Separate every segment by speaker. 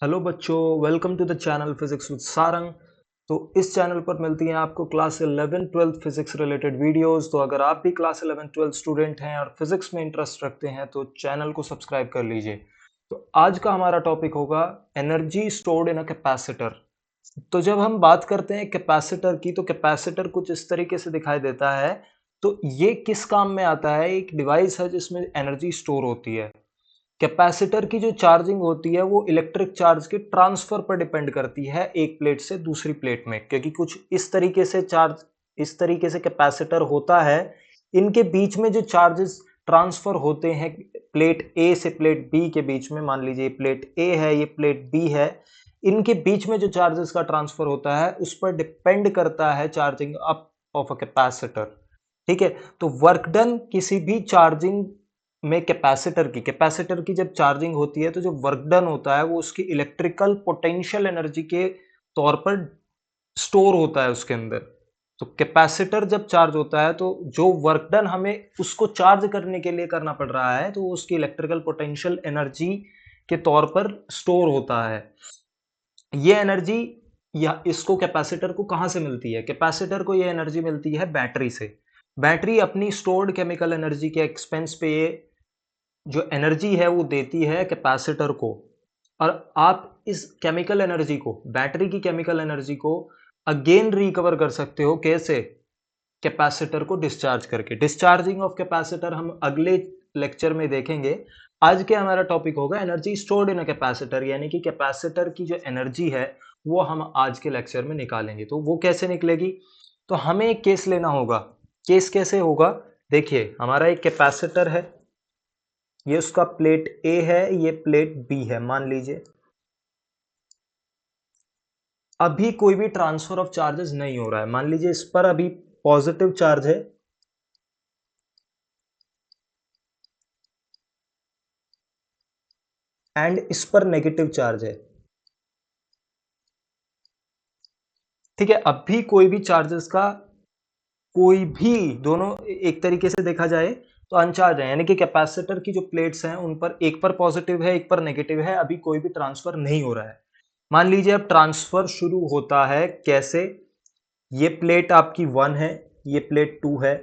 Speaker 1: Hello बच्चों, welcome to the channel physics with Sarang. तो इस चैनल पर मिलती हैं आपको क्लास 11 12 फिजिक्स रिलेटेड वीडियोस। तो अगर आप भी क्लास 11 12 स्टूडेंट हैं और फिजिक्स में इंटरेस्ट रखते हैं तो चैनल को सब्सक्राइब कर लीजिए। तो आज का हमारा टॉपिक होगा energy stored in a capacitor. तो जब हम बात करते हैं कैपेसिटर की, तो कैपेसिटर कुछ इस तरीके से दिखाई देता है। तो ये किस काम में आता है? एक डिवाइस है जिसमें एनर्जी स्टोर होती है। कैपेसिटर की जो चार्जिंग होती है वो इलेक्ट्रिक चार्ज के ट्रांसफर पर डिपेंड करती है एक प्लेट से दूसरी प्लेट में, क्योंकि कुछ इस तरीके से कैपेसिटर होता है। इनके बीच में जो चार्जेस ट्रांसफर होते हैं प्लेट ए से प्लेट बी के बीच में, मान लीजिए प्लेट ए है, ये प्लेट बी है, इनके बीच में जो चार्जेस का ट्रांसफर होता है उस पर डिपेंड करता है charging up of a capacitor. ठीक है। तो वर्क डन किसी भी चार्जिंग में कैपेसिटर की जब चार्जिंग होती है तो जो वर्क डन होता है वो उसकी इलेक्ट्रिकल पोटेंशियल एनर्जी के तौर पर स्टोर होता है उसके अंदर। तो कैपेसिटर जब चार्ज होता है तो जो वर्क डन हमें उसको चार्ज करने के लिए करना पड़ रहा है तो वो उसकी इलेक्ट्रिकल पोटेंशियल एनर्जी के तौर पर स्टोर होता है। ये एनर्जी या इसको कैपेसिटर को कहां से मिलती है? कैपेसिटर को ये एनर्जी मिलती है बैटरी से। बैटरी अपनी स्टोर्ड केमिकल एनर्जी के एक्सपेंस पे ये जो एनर्जी है वो देती है कैपेसिटर को। और आप इस केमिकल एनर्जी को, बैटरी की केमिकल एनर्जी को अगेन रिकवर कर सकते हो। कैसे? कैपेसिटर को डिस्चार्ज करके। डिस्चार्जिंग ऑफ कैपेसिटर हम अगले लेक्चर में देखेंगे। आज के हमारा टॉपिक होगा energy stored in a capacitor, यानी कि कैपेसिटर की जो एनर्जी है वो हम आज के लेक्चर में निकालेंगे। तो वो कैसे निकलेगी? तो हमें एक केस लेना होगा। केस कैसे होगा? देखिए, हमारा एक कैपेसिटर है, ये उसका प्लेट ए है, ये प्लेट बी है मान लीजिए। अभी कोई भी ट्रांसफर ऑफ चार्जेस नहीं हो रहा है। मान लीजिए इस पर अभी पॉजिटिव चार्ज है एंड इस पर नेगेटिव चार्ज है। ठीक है, अभी कोई भी चार्जेस का कोई भी, दोनों एक तरीके से देखा जाए तो अनचार्ज है, यानी कि कैपेसिटर की जो प्लेट्स हैं उन पर एक पर पॉजिटिव है एक पर नेगेटिव है, अभी कोई भी ट्रांसफर नहीं हो रहा है। मान लीजिए अब ट्रांसफर शुरू होता है। कैसे? ये प्लेट आपकी 1 है, ये प्लेट 2 है,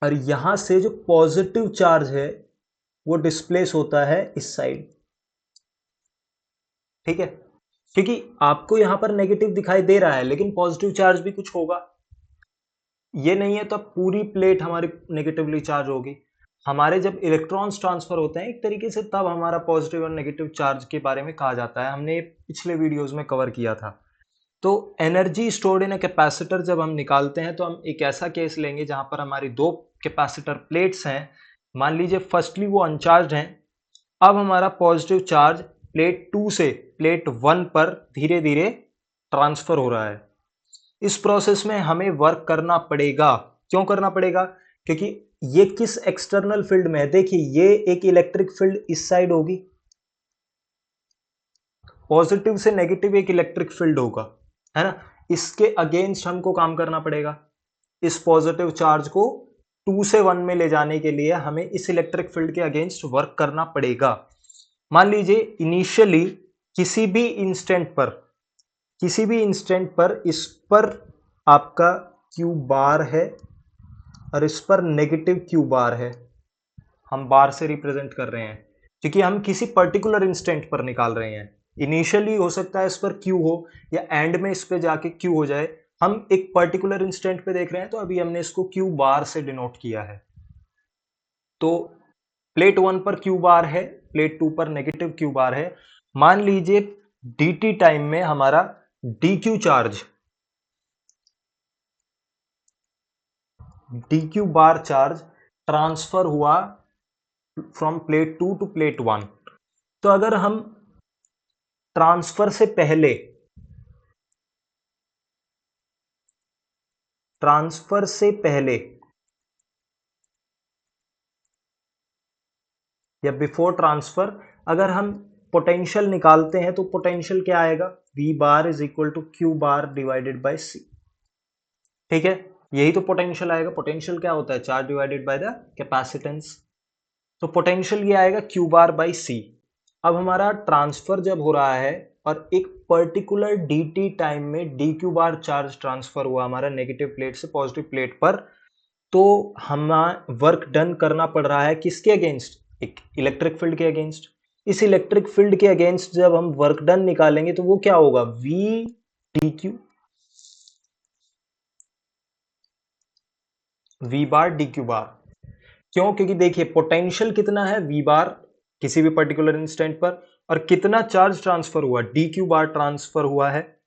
Speaker 1: और यहां से जो पॉजिटिव चार्ज है वो डिस्प्लेस होता है इस साइड। ठीक है, क्योंकि आपको यहां पर नेगेटिव दिखाई दे रहा है लेकिन पॉजिटिव चार्ज भी कुछ होगा। ये नहीं है तो पूरी प्लेट हमारी नेगेटिवली चार्ज होगी। हमारे जब इलेक्ट्रॉन्स ट्रांसफर होते हैं एक तरीके से, तब हमारा पॉजिटिव और नेगेटिव चार्ज के बारे में कहा जाता है। हमने पिछले वीडियोस में कवर किया था। तो energy stored in a capacitor जब हम निकालते हैं तो हम एक ऐसा केस लेंगे जहां पर हमारी दो कैपेसिटर प्लेट्स हैं। मान लीजिए फर्स्टली वो अनचार्ज हैं। अब हमारा पॉजिटिव चार्ज प्लेट 2 से प्लेट 1 पर धीरे धीरे ट्रांसफर हो रहा है। इस प्रोसेस में हमें वर्क करना पड़ेगा। क्यों करना पड़ेगा? क्योंकि ये किस एक्सटर्नल फील्ड में है? देखिए, ये एक इलेक्ट्रिक फील्ड इस साइड होगी, पॉजिटिव से नेगेटिव एक इलेक्ट्रिक फील्ड होगा, है ना। इसके अगेंस्ट हमको काम करना पड़ेगा। इस पॉजिटिव चार्ज को 2 से 1 में ले जाने के लिए हमें इस इलेक्ट्रिक फील्ड के अगेंस्ट वर्क करना पड़ेगा। मान लीजिए इनिशियली किसी भी इंस्टेंट पर, इस पर आपका क्यू बार है और इस पर नेगेटिव क्यू बार है। हम बार से रिप्रेजेंट कर रहे हैं क्योंकि हम किसी पर्टिकुलर इंस्टेंट पर निकाल रहे हैं। इनिशियली हो सकता है इस पर क्यू हो या एंड में इस पे जाके क्यू हो जाए। हम एक पर्टिकुलर इंस्टेंट पे देख रहे हैं तो अभी हमने इसको क्यू बार से डिनोट किया है। तो प्लेट 1 पर क्यू बार है, प्लेट 2 पर नेगेटिव क्यू बार है। मान लीजिए dt टाइम में हमारा dq चार्ज, dq बार चार्ज ट्रांसफर हुआ फ्रॉम प्लेट 2 टू प्लेट 1। तो अगर हम ट्रांसफर से पहले, ट्रांसफर से पहले या बिफोर ट्रांसफर अगर हम पोटेंशियल निकालते हैं तो पोटेंशियल क्या आएगा? v bar is equal to Q bar divided by C. ठीक है, यही तो पोटेंशियल आएगा। पोटेंशियल क्या होता है? Charge divided by the capacitance. तो पोटेंशियल ये आएगा क्यू बार बाई सी। अब हमारा ट्रांसफर जब हो रहा है और एक पर्टिकुलर dt टाइम में dq बार चार्ज ट्रांसफर हुआ हमारा नेगेटिव प्लेट से पॉजिटिव प्लेट पर, तो हमें वर्क डन करना पड़ रहा है किसके अगेंस्ट? एक इलेक्ट्रिक फील्ड के अगेंस्ट। इस इलेक्ट्रिक फील्ड के अगेंस्ट जब हम वर्क डन निकालेंगे तो वो क्या होगा? v dq, v बार dq बार। क्यों? क्योंकि देखिए पोटेंशियल कितना है v बार किसी भी पर्टिकुलर इंस्टेंट पर, और कितना चार्ज ट्रांसफर हुआ? dq बार ट्रांसफर हुआ है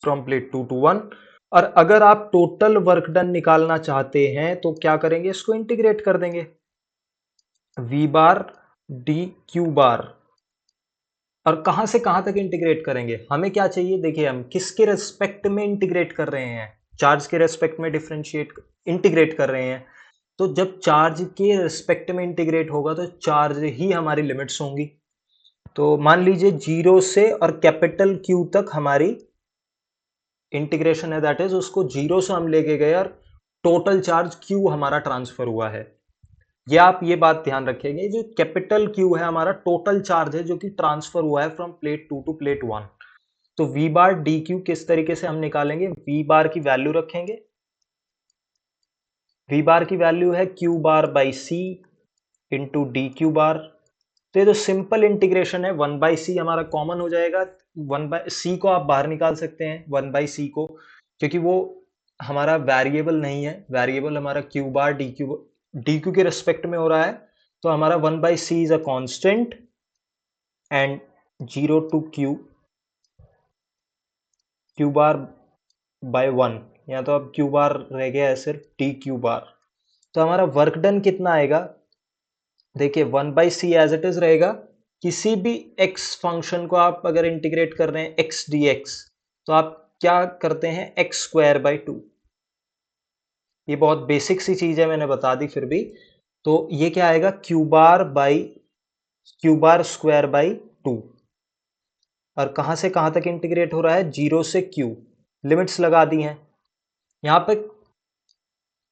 Speaker 1: फ्रॉम प्लेट 2 टू 1। और अगर आप टोटल वर्क डन निकालना चाहते हैं तो क्या करेंगे? इसको इंटीग्रेट कर देंगे, v बार dq बार। और कहां से कहां तक इंटीग्रेट करेंगे? हमें क्या चाहिए? देखिए हम किसके रेस्पेक्ट में इंटीग्रेट कर रहे हैं? चार्ज के रेस्पेक्ट में डिफरेंशिएट इंटीग्रेट कर रहे हैं। तो जब चार्ज के रेस्पेक्ट में इंटीग्रेट होगा तो चार्ज ही हमारी लिमिट्स होंगी। तो मान लीजिए जीरो से और कैपिटल क्यू तक हमारी इंटीग्रेशन है, दैट इज उसको जीरो से हम लेके गए और टोटल चार्ज क्यू हमारा ट्रांसफर हुआ है। ये आप ये बात ध्यान रखेंगे, जो कैपिटल क्यू है हमारा टोटल चार्ज है जो कि ट्रांसफर हुआ है फ्रॉम प्लेट 2 टू प्लेट 1। तो v बार डी क्यू किस तरीके से हम निकालेंगे? v बार की वैल्यू रखेंगे, v बार की वैल्यू है q bar by C into D Q bar. तो ये तो सिंपल इंटीग्रेशन है, 1 बाई सी हमारा कॉमन हो जाएगा। 1 बाई सी को आप बाहर निकाल सकते हैं, 1 बाई सी को, क्योंकि वो हमारा वेरिएबल नहीं है, वेरिएबल हमारा क्यू बार डी क्यू के रेस्पेक्ट में हो रहा है। तो हमारा 1 by C is a constant and 0 to Q bar by 1, या तो अब क्यू बार रह गया है सिर्फ डी क्यू बार। तो हमारा वर्क डन कितना आएगा? देखिए 1 by C as it is रहेगा। किसी भी x फंक्शन को आप अगर इंटीग्रेट कर रहे हैं x dx, तो आप क्या करते हैं? x square by 2। ये बहुत बेसिक सी चीज है, मैंने बता दी फिर भी। तो ये क्या आएगा? Q bar square by 2। और कहां से कहां तक इंटीग्रेट हो रहा है? जीरो से क्यू। लिमिट्स लगा दी हैं। यहां पे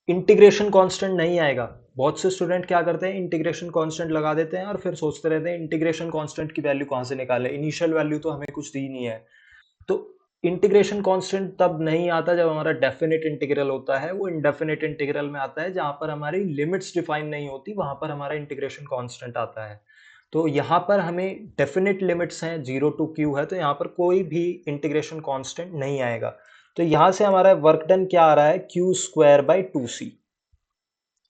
Speaker 1: इंटीग्रेशन कांस्टेंट नहीं आएगा। बहुत से स्टूडेंट क्या करते हैं? इंटीग्रेशन कांस्टेंट लगा देते हैं और फिर सोचते रहते हैं इंटीग्रेशन कांस्टेंट की वैल्यू कहां से निकालें, इनिशियल वैल्यू तो हमें कुछ दी नहीं है। तो इंटीग्रेशन कांस्टेंट तब नहीं आता जब हमारा डेफिनेट इंटीग्रल होता है, वो इनडेफिनेट इंटीग्रल में आता है जहां पर हमारी लिमिट्स डिफाइन नहीं होती, वहां पर हमारा इंटीग्रेशन कांस्टेंट आता है। तो यहाँ पर हमें डेफिनेट लिमिट्स हैं, 0 टू क्यू है, तो यहाँ पर कोई भी इंटीग्रेशन कांस्टेंट नहीं आएगा। तो यहां से हमारा वर्क डन क्या आ रहा है? Q square by 2c।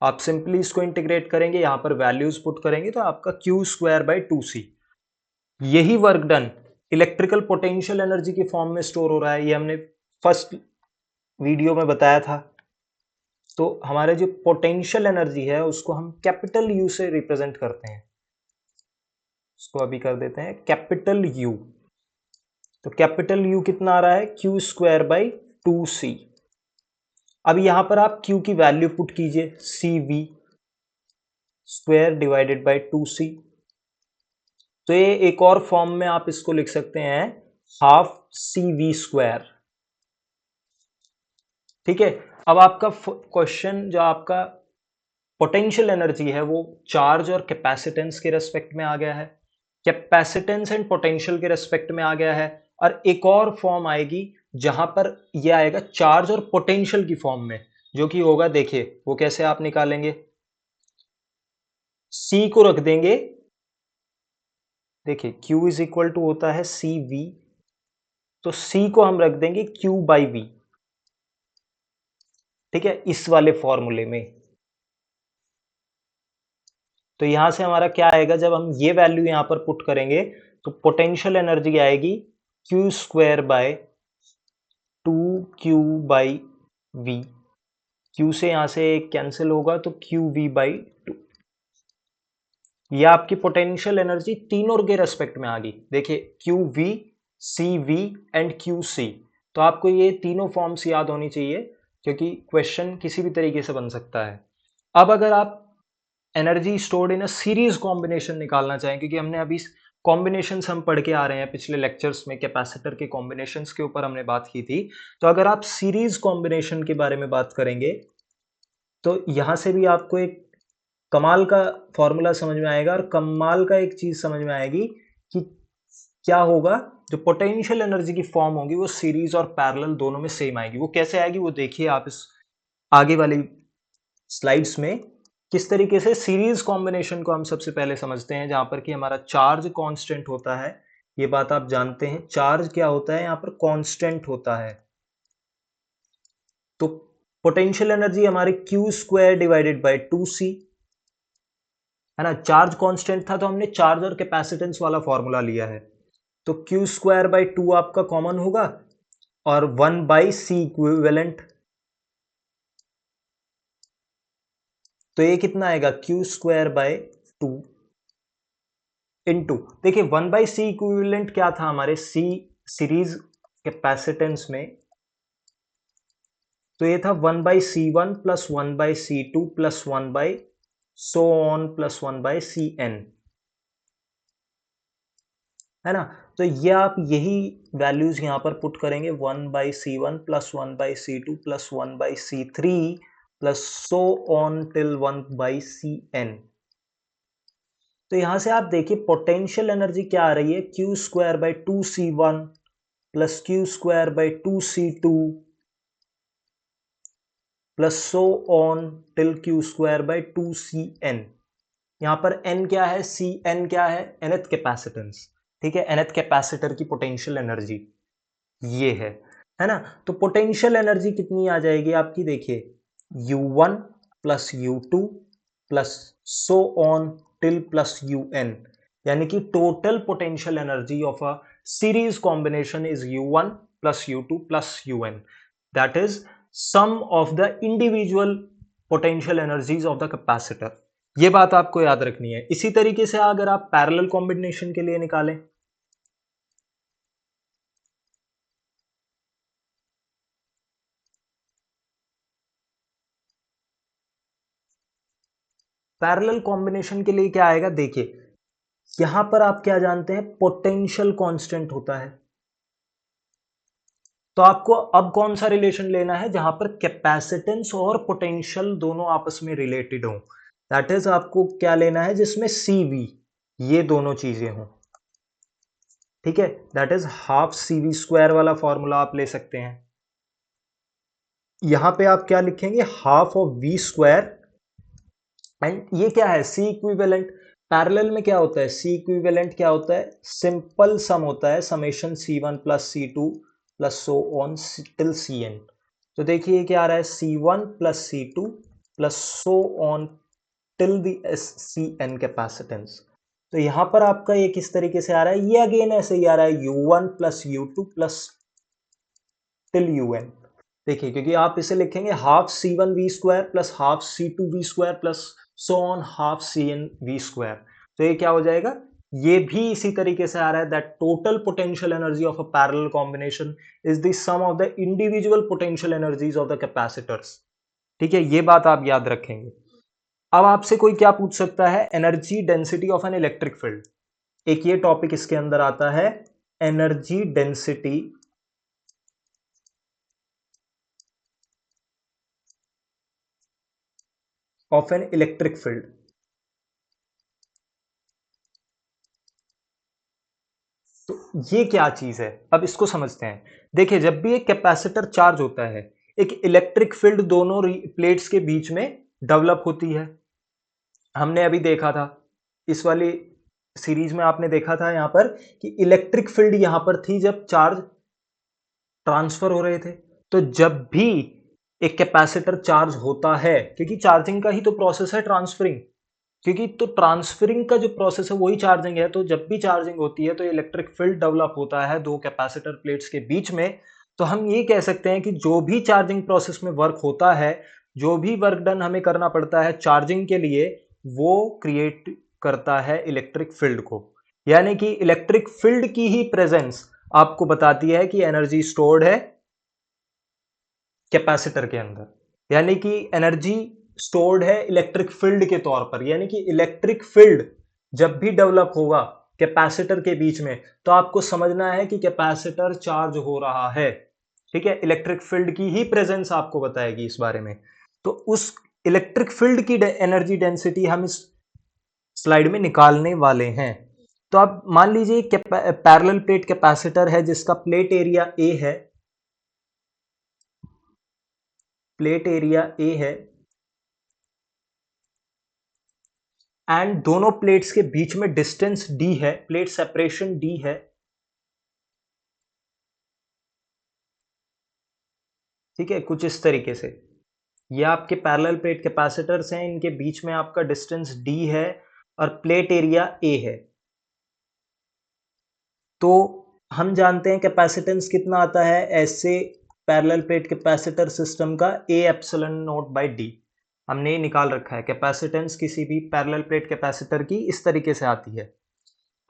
Speaker 1: आप सिंपली इसको इंटीग्रेट करेंगे, यहां पर वैल्यूज पुट करेंगे तो आपका क्यू स्क्वायर बाई 2c। यही work done electrical potential energy के फॉर्म में स्टोर हो रहा है, ये हमने फर्स्ट वीडियो में बताया था। तो हमारे जो पोटेंशियल एनर्जी है उसको हम कैपिटल यू से रिप्रेजेंट करते हैं। इसको अभी कर देते हैं कैपिटल यू। तो कैपिटल यू कितना आ रहा है? Q square by 2c। अब यहां पर आप q की वैल्यू पुट कीजिए, C V square divided by 2c। तो ये एक और फॉर्म में आप इसको लिख सकते हैं, हाफ सी वी स्क्वायर। ठीक है। अब आपका क्वेश्चन, जो आपका पोटेंशियल एनर्जी है, वो चार्ज और कैपेसिटेंस के रेस्पेक्ट में आ गया है, कैपेसिटेंस एंड पोटेंशियल के रेस्पेक्ट में आ गया है। और एक और फॉर्म आएगी जहां पर ये आएगा चार्ज और पोटेंशियल की फॉर्म में, जो कि होगा, देखिए वो कैसे आप निकालेंगे? C को रख देंगे, देखिए Q इज इक्वल टू होता है सी वी, तो C को हम रख देंगे Q बाई वी। ठीक है, इस वाले फॉर्मूले में। तो यहां से हमारा क्या आएगा? जब हम ये वैल्यू यहां पर पुट करेंगे तो पोटेंशियल एनर्जी आएगी Q square by 2q by V. Q से यहां से कैंसिल होगा तो क्यू वी बाई 2। यह आपकी पोटेंशियल एनर्जी तीनों के रेस्पेक्ट में आ गई। देखिए Q V, C V and Q C. तो आपको ये तीनों फॉर्म्स याद होनी चाहिए, क्योंकि क्वेश्चन किसी भी तरीके से बन सकता है। अब अगर आप energy stored in a series combination निकालना चाहें, क्योंकि हमने अभी कॉम्बिनेशंस हम पढ़ के आ रहे हैं पिछले लेक्चर्स में, कैपेसिटर के कॉम्बिनेशंस के ऊपर हमने बात की थी। तो अगर आप सीरीज कॉम्बिनेशन के बारे में बात करेंगे तो यहां से भी आपको एक कमाल का फॉर्मूला समझ में आएगा, और कमाल का एक चीज समझ में आएगी कि क्या होगा, जो पोटेंशियल एनर्जी की फॉर्म होगी वो सीरीज और पैरेलल दोनों में सेम आएगी। वो कैसे आएगी वो देखिए आप इस आगे वाली स्लाइड्स में। किस तरीके से सीरीज कॉम्बिनेशन को हम सबसे पहले समझते हैं, जहां पर कि हमारा चार्ज कांस्टेंट होता है। ये बात आप जानते हैं, चार्ज क्या होता है यहाँ पर, कांस्टेंट होता है। तो पोटेंशियल एनर्जी हमारी Q square divided by 2c है ना। चार्ज कांस्टेंट था तो हमने चार्ज और कैपेसिटेंस वाला फॉर्मूला लिया है। तो क्यू स्क्वायर बाई 2 आपका कॉमन होगा और 1 बाई सी इक्विवेलेंट। तो ये कितना आएगा, क्यू स्क्वायर बाय 2 इंटू, देखिए 1 बाई सी इक्विवेलेंट क्या था हमारे सी सीरीज कैपेसिटेंस में, तो ये था 1 by C one plus 1 by C two plus 1 by so on plus 1 by C N, है ना। तो ये आप यही वैल्यूज यहां पर पुट करेंगे, 1 by C one plus 1 by C two plus 1 by C three plus so on till 1 by C N. तो यहां से आप देखिए पोटेंशियल एनर्जी क्या आ रही है, Q square by 2c1 plus Q square by 2c2 plus so on till Q square by 2cn। यहां पर n क्या है, cn क्या है, nth कैपेसिटेंस, ठीक है, nth कैपेसिटर की पोटेंशियल एनर्जी ये है ना। तो पोटेंशियल एनर्जी कितनी आ जाएगी आपकी, देखिए u1 plus u2 plus so on till plus un, यानी कि total potential energy of a series combination is u1 plus u2 plus un, that is sum of the individual potential energies of the capacitor. ये बात आपको याद रखनी है। इसी तरीके से अगर आप पैरेलल कॉम्बिनेशन के लिए निकालें, पैरेलल कॉम्बिनेशन के लिए क्या आएगा, देखिए यहां पर आप क्या जानते हैं, पोटेंशियल कांस्टेंट होता है। तो आपको अब कौन सा रिलेशन लेना है, जहां पर कैपेसिटेंस और पोटेंशियल दोनों आपस में रिलेटेड हो, दैट इज आपको क्या लेना है, जिसमें CV ये दोनों चीजें हो, ठीक है, that is half CV square वाला फॉर्मूला आप ले सकते हैं। यहां पे आप क्या लिखेंगे, half of V square, and ये क्या है, C इक्विवेलेंट। पैरेलल में क्या होता है, C इक्विवेलेंट क्या होता है, सिंपल सम होता है, summation C1 plus C2 plus so on till Cn। तो देखिए क्या आ रहा है, C1 plus C2 plus so on till the Cn capacitance. तो यहां पर आपका ये किस तरीके से आ रहा है, ये अगेन ऐसे ही आ रहा है, U1 plus U2 plus till UN। देखिए क्योंकि आप इसे लिखेंगे half C1 V square plus half C2 V square plus so on half Cn V square. तो ये क्या हो जाएगा, ये भी इसी तरीके से आ रहा है, that total potential energy of a parallel combination is the sum of the individual potential energies of the capacitors. ठीक है, ये बात आप याद रखेंगे। अब आपसे कोई क्या पूछ सकता है, energy density of an electric field. एक ये टॉपिक इसके अंदर आता है, energy density of an electric field. तो ये क्या चीज है, अब इसको समझते हैं। देखिए जब भी एक कैपेसिटर चार्ज होता है, एक इलेक्ट्रिक फील्ड दोनों प्लेट्स के बीच में डेवलप होती है। हमने अभी देखा था इस वाली सीरीज में, आपने देखा था यहां पर कि इलेक्ट्रिक फील्ड यहां पर थी जब चार्ज ट्रांसफर हो रहे थे। तो जब भी एक कैपेसिटर चार्ज होता है, क्योंकि चार्जिंग का ही तो प्रोसेस है ट्रांसफरिंग, क्योंकि तो ट्रांसफरिंग का जो प्रोसेस है वही चार्जिंग है। तो जब भी चार्जिंग होती है तो इलेक्ट्रिक फील्ड डेवलप होता है दो कैपेसिटर प्लेट्स के बीच में। तो हम ये कह सकते हैं कि जो भी चार्जिंग प्रोसेस में वर्क होता है, जो भी वर्क डन हमें करना पड़ता है चार्जिंग के लिए, वो क्रिएट करता है इलेक्ट्रिक फील्ड को। यानी कि इलेक्ट्रिक फील्ड की ही प्रेजेंस आपको बताती है कि एनर्जी स्टोर्ड है कैपेसिटर के अंदर, यानी कि एनर्जी स्टोर्ड है इलेक्ट्रिक फील्ड के तौर पर। यानी कि इलेक्ट्रिक फील्ड जब भी डेवलप होगा कैपेसिटर के बीच में, तो आपको समझना है कि कैपेसिटर चार्ज हो रहा है। ठीक है, इलेक्ट्रिक फील्ड की ही प्रेजेंस आपको बताएगी इस बारे में। तो उस इलेक्ट्रिक फील्ड की एनर्जी डेंसिटी हम इस स्लाइड में निकालने वाले हैं। तो आप मान लीजिए पैरेलल प्लेट कैपेसिटर है जिसका प्लेट एरिया ए है, प्लेट एरिया ए है, एंड दोनों प्लेट्स के बीच में डिस्टेंस डी है, प्लेट सेपरेशन डी है, ठीक है, कुछ इस तरीके से। ये आपके पैरेलल प्लेट कैपेसिटर्स हैं, इनके बीच में आपका डिस्टेंस डी है और प्लेट एरिया ए है। तो हम जानते हैं कैपेसिटेंस कितना आता है ऐसे पैरेलल प्लेट कैपेसिटर सिस्टम का, A epsilon naught by D. हमने ये निकाल रखा है, कैपेसिटेंस किसी भी पैरेलल प्लेट कैपेसिटर की इस तरीके से आती है।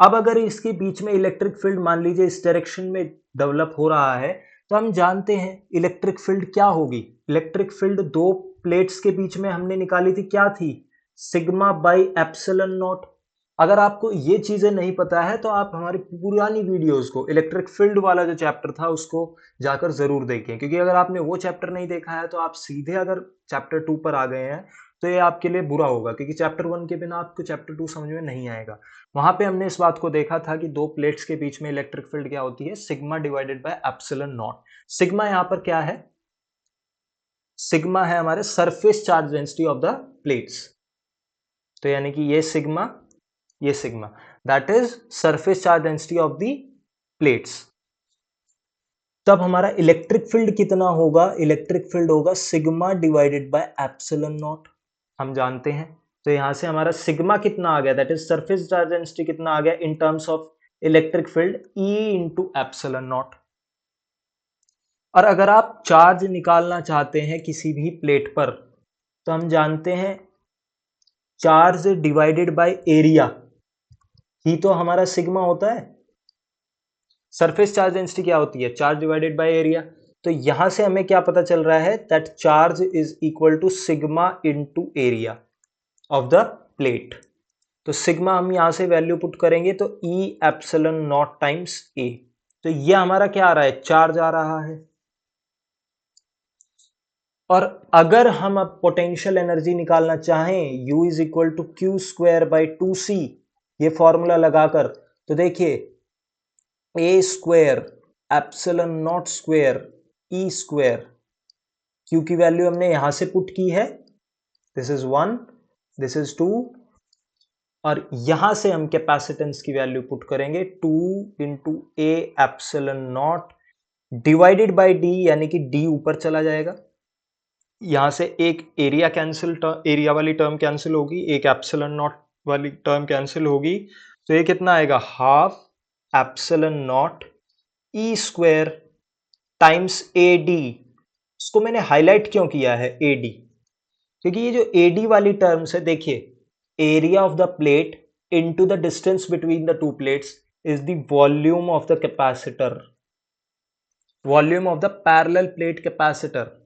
Speaker 1: अब अगर इसके बीच में इलेक्ट्रिक फील्ड मान लीजिए इस डायरेक्शन में डेवलप हो रहा है, तो हम जानते हैं इलेक्ट्रिक फील्ड क्या होगी। इलेक्ट्रिक फील्ड दो प्लेट्स के बीच में हमने निकाली थी, क्या थी, सिग्मा बाई एप्सिलॉन नॉट। अगर आपको ये चीजें नहीं पता है तो आप हमारी पुरानी वीडियोस को, इलेक्ट्रिक फील्ड वाला जो चैप्टर था उसको जाकर जरूर देखें, क्योंकि अगर आपने वो चैप्टर नहीं देखा है तो आप सीधे अगर चैप्टर 2 पर आ गए हैं तो ये आपके लिए बुरा होगा, क्योंकि चैप्टर 1 के बिना आपको चैप्टर 2 समझ में नहीं आएगा। वहां पे हमने इस बात को देखा था कि दो प्लेट्स के बीच में इलेक्ट्रिक फील्ड क्या होती है, sigma divided by epsilon not. Sigma यहां पर क्या है, सिग्मा है हमारे surface charge density of the plates. तो यानी कि ये sigma that is surface charge density of the plates. तब हमारा इलेक्ट्रिक फील्ड कितना होगा, इलेक्ट्रिक फील्ड होगा sigma divided by epsilon not, हम जानते हैं। तो यहां से हमारा सिग्मा कितना आ गया, that is surface charge density कितना आ गया in terms of electric field, E into epsilon not. और अगर आप चार्ज निकालना चाहते हैं किसी भी प्लेट पर, तो हम जानते हैं चार्ज डिवाइडेड बाय एरिया ही तो हमारा सिग्मा होता है। सरफेस चार्ज डेंसिटी क्या होती है, चार्ज डिवाइडेड बाय एरिया। तो यहां से हमें क्या पता चल रहा है, that charge is equal to sigma into area of the plate. तो सिग्मा हम यहां से वैल्यू पुट करेंगे तो E epsilon naught times A। तो ये हमारा क्या आ रहा है, चार्ज आ रहा है। और अगर हम अब पोटेंशियल एनर्जी निकालना चाहें, U is equal to Q square by 2C, ये फॉर्मूला लगाकर, तो देखिए A square epsilon naught square E square, Q की वैल्यू हमने यहां से पुट की है, दिस इज 1, दिस इज 2, और यहां से हम कैपेसिटेंस की वैल्यू पुट करेंगे 2 into A epsilon not divided by D, यानी कि डी ऊपर चला जाएगा, यहां से एक एरिया कैंसिल, एरिया वाली टर्म कैंसिल होगी, एक एप्सिलॉन नॉट वाली टर्म कैंसिल होगी, तो ये कितना आएगा, half epsilon not E square times A D. इसको मैंने हाईलाइट क्यों किया है ए डी, क्योंकि ये जो ए डी वाली टर्म्स है, देखिए area of the plate into the distance between the two plates is the volume of the capacitor, volume of the parallel plate capacitor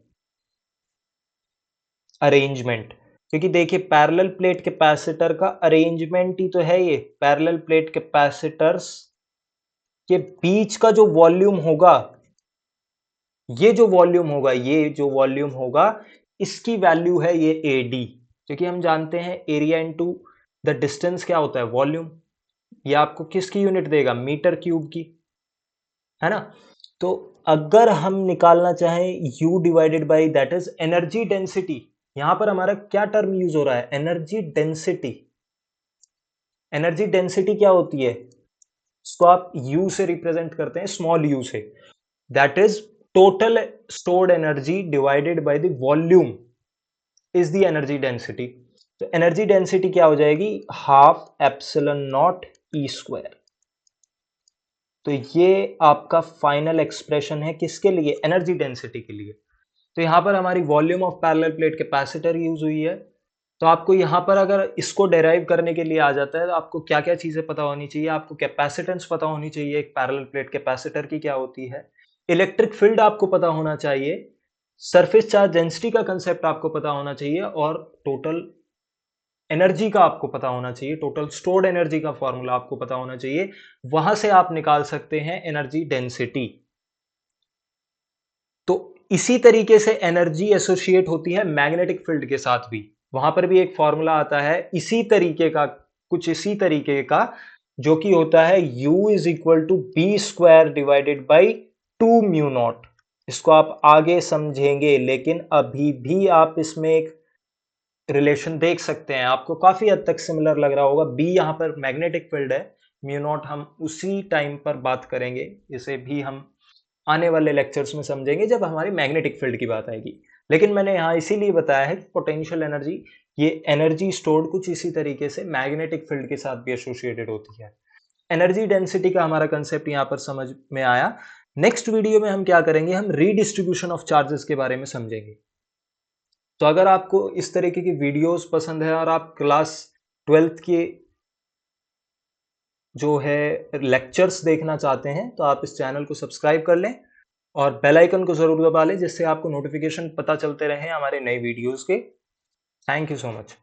Speaker 1: arrangement. क्योंकि देखिए पैरेलल प्लेट कैपेसिटर का arrangement ही तो है ये, parallel plate capacitors के बीच का जो volume होगा, ये जो वॉल्यूम होगा, ये जो वॉल्यूम होगा, इसकी वैल्यू है ये AD, क्योंकि हम जानते हैं एरिया इनटू द डिस्टेंस क्या होता है, वॉल्यूम। ये आपको किसकी यूनिट देगा, मीटर क्यूब की, है ना। तो अगर हम निकालना चाहें U divided by that is energy density, यहां पर हमारा क्या टर्म यूज हो रहा है, एनर्जी डेंसिटी। एनर्जी डेंसिटी क्या होती है, इसको आप U से रिप्रेजेंट करते हैं, स्मॉल u से, that is total stored energy divided by the volume is the energy density. तो एनर्जी डेंसिटी क्या हो जाएगी, half epsilon not E square. तो ये आपका फाइनल एक्सप्रेशन है किसके लिए, एनर्जी डेंसिटी के लिए। तो यहां पर हमारी volume of parallel plate capacitor use हुई है। तो आपको यहां पर अगर इसको डेराइव करने के लिए आ जाता है तो आपको क्या क्या चीजें पता होनी चाहिए, आपको कैपेसिटेंस पता होनी चाहिए एक पैरेलल प्लेट कैपेसिटर की क्या होती है, इलेक्ट्रिक फील्ड आपको पता होना चाहिए, सरफेस चार्ज डेंसिटी का कंसेप्ट आपको पता होना चाहिए, और टोटल एनर्जी का आपको पता होना चाहिए, टोटल स्टोर्ड एनर्जी का फॉर्मूला आपको पता होना चाहिए। वहां से आप निकाल सकते हैं एनर्जी डेंसिटी। तो इसी तरीके से एनर्जी एसोसिएट होती है मैग्नेटिक फील्ड के साथ भी, वहां पर भी एक फॉर्मूला आता है इसी तरीके का, कुछ इसी तरीके का, जो कि होता है u is equal to B square divided by 2 mu naught. इसको आप आगे समझेंगे, लेकिन अभी भी आप इसमें एक रिलेशन देख सकते हैं। आपको काफी हद तक सिमिलर लग रहा होगा। बी यहाँ पर मैग्नेटिक फील्ड है, म्यू नॉट हम उसी टाइम पर बात करेंगे, इसे भी हम आने वाले लेक्चर्स में समझेंगे जब हमारी मैग्नेटिक फील्ड की बात आएगी। लेकिन मैंने यहाँ इसीलिए बताया है कि पोटेंशियल एनर्जी, ये एनर्जी स्टोर्ड कुछ इसी तरीके से मैग्नेटिक फील्ड के साथ भी एसोसिएटेड होती है। एनर्जी डेंसिटी का हमारा कंसेप्ट यहाँ पर समझ में आया। नेक्स्ट वीडियो में हम क्या करेंगे, हम रीडिस्ट्रीब्यूशन ऑफ चार्जेस के बारे में समझेंगे। तो अगर आपको इस तरीके की वीडियोस पसंद है और आप क्लास 12th के जो है लेक्चर्स देखना चाहते हैं, तो आप इस चैनल को सब्सक्राइब कर लें और बेल आइकन को जरूर दबा लें, जिससे आपको नोटिफिकेशन पता चलते रहे हमारे नए वीडियोस के। Thank you so much.